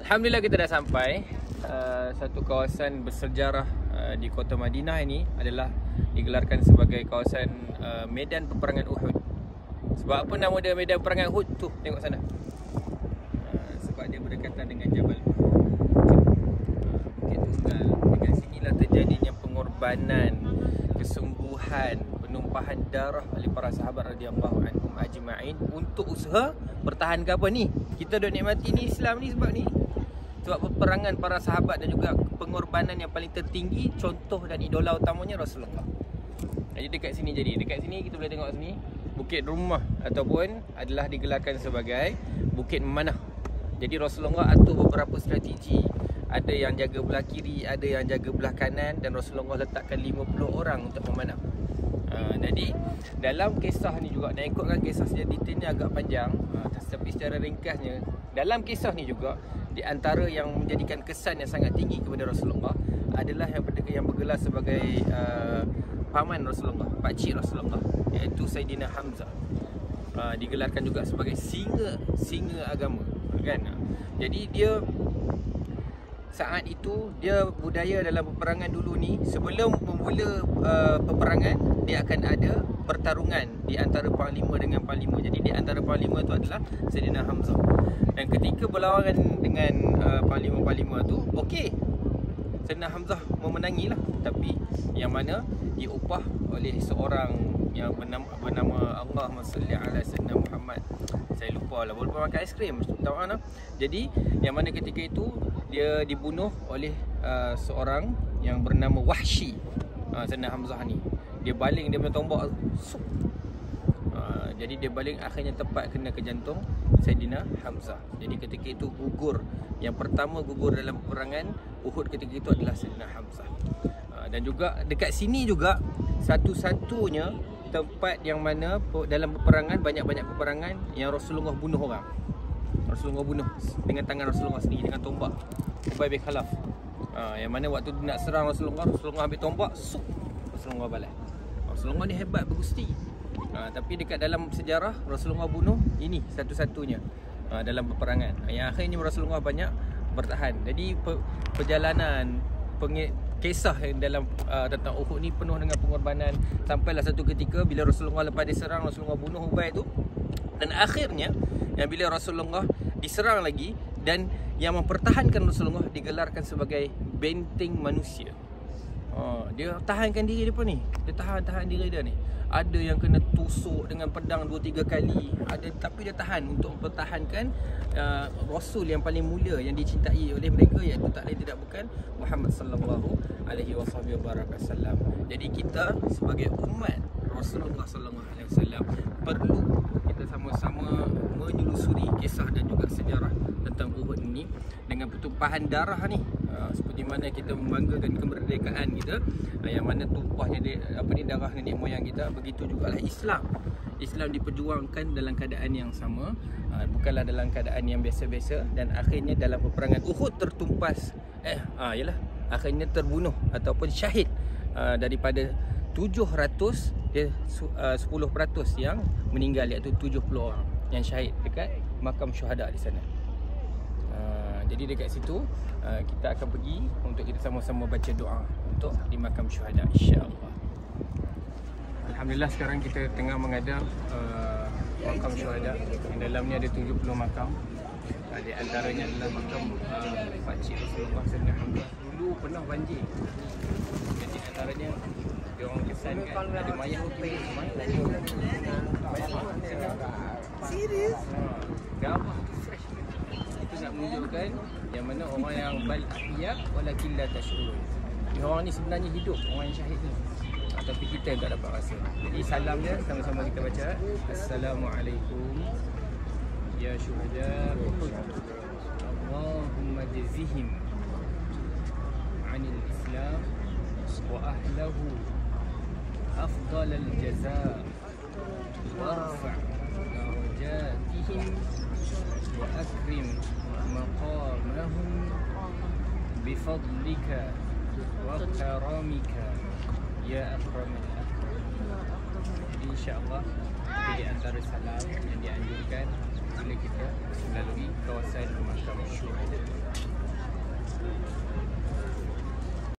Alhamdulillah kita dah sampai. Satu kawasan bersejarah di kota Madinah ini adalah digelarkan sebagai kawasan medan peperangan Uhud. Sebab apa nama dia medan peperangan Uhud tu? Tengok sana. Sebab dia berdekatan dengan Jabal Bukit Tunggal. Dekat sinilah terjadinya pengorbanan, kesungguhan, penumpahan darah oleh para sahabat radhiyallahu anhum ajma'in untuk usaha pertahankan apa ni? Kita dah nikmati ni Islam ni sebab ni. Sebab peperangan para sahabat dan juga pengorbanan yang paling tertinggi, contoh dan idola utamanya Rasulullah. Jadi dekat sini kita boleh tengok sini Bukit Rumah ataupun adalah digelarkan sebagai Bukit Memanah. Jadi Rasulullah atur beberapa strategi. Ada yang jaga belah kiri, ada yang jaga belah kanan, dan Rasulullah letakkan 50 orang untuk memanah. Jadi dalam kisah ni juga, nak ikutkan kisah secara detailnya agak panjang, tapi secara ringkasnya dalam kisah ni juga, di antara yang menjadikan kesan yang sangat tinggi kepada Rasulullah adalah yang bergelar sebagai paman Rasulullah, pakcik Rasulullah, iaitu Sayyidina Hamzah. Digelarkan juga sebagai singa agama, kan? Jadi dia saat itu, dia budaya dalam peperangan dulu ni, sebelum memula peperangan, dia akan ada pertarungan di antara panglima dengan panglima. Jadi di antara panglima tu adalah Sayyidina Hamzah. Dan ketika berlawanan dengan panglima-panglima tu, okey, Sayyidina Hamzah memenangilah. Tapi yang mana diupah oleh seorang yang bernama Allahumma salli ala Sayyidina Muhammad. Saya lupa lah, boleh makan aiskrim, tahu kan? Jadi yang mana ketika itu dia dibunuh oleh seorang yang bernama Wahsy. Sayyidina Hamzah ni, dia baling dia punya tombak, jadi dia baling, akhirnya tepat kena ke jantung Sayyidina Hamzah. Jadi ketika itu gugur. Yang pertama gugur dalam peperangan Uhud ketika itu adalah Sayyidina Hamzah. Dan juga dekat sini juga satu-satunya tempat yang mana dalam peperangan, banyak-banyak peperangan yang Rasulullah bunuh orang. Rasulullah bunuh dengan tangan Rasulullah sendiri, dengan tombak Ubay bin Khalaf. Yang mana waktu nak serang Rasulullah ambil tombak, Rasulullah balas. Rasulullah ni hebat, bergusti. Tapi dekat dalam sejarah Rasulullah bunuh ini satu-satunya dalam peperangan. Yang akhirnya Rasulullah banyak bertahan. Jadi perjalanan kisah yang dalam tentang Uhud ni penuh dengan pengorbanan. Sampailah satu ketika bila Rasulullah lepas diserang, Rasulullah bunuh Ubay tu. Dan akhirnya yang bila Rasulullah diserang lagi, dan yang mempertahankan Rasulullah digelarkan sebagai benteng manusia. Dia tahankan diri dia pun ni. Dia tahan diri dia ni. Ada yang kena tusuk dengan pedang 2-3 kali, tapi dia tahan untuk mempertahankan Rasul yang paling mulia, yang dicintai oleh mereka, iaitu tak lain tidak bukan Muhammad sallallahu alaihi wasallam. Jadi kita sebagai umat Rasulullah sallallahu alaihi wasallam perlu kita sama-sama menyelusuri kisah dan juga sejarah tentang Uhud ini dengan pertumpahan darah ni. Seperti mana kita membanggakan kemerdekaan kita, yang mana tumpahnya darah nenek moyang kita, begitu jugalah Islam diperjuangkan dalam keadaan yang sama, bukanlah dalam keadaan yang biasa-biasa. Dan akhirnya dalam peperangan Uhud tertumpas, akhirnya terbunuh ataupun syahid daripada 700, 10% yang meninggal, iaitu 70 orang yang syahid dekat makam syuhada di sana. Jadi dekat situ kita akan pergi untuk kita sama-sama baca doa untuk di makam syuhada, insya-Allah. Alhamdulillah sekarang kita tengah menghadap makam syuhada. Di dalamnya ada 70 makam. Di antaranya adalah makam pakcik Rasulullah Sayyidina Hamzah. Dulu pernah banjir. Jadi antaranya dia orang kesankan ada mayat serius. Gambar fresh. Itu nak menunjukkan yang mana orang yang bal ahya walakin la tashurun. Orang ni sebenarnya hidup, orang yang syahid ni, tapi kita yang tak dapat rasa. Jadi salam dia sama-sama kita baca. Assalamualaikum ya syuhada Uhud. Allahumma jazihim 'anil Islam wa ahlahu afdalal jazaa warfa' darajatihim wa akrim maqamahum bifadlika wa karamika ya akramal akram. Jadi insya-Allah, di antara salam yang dianjurkan bila kita melalui kawasan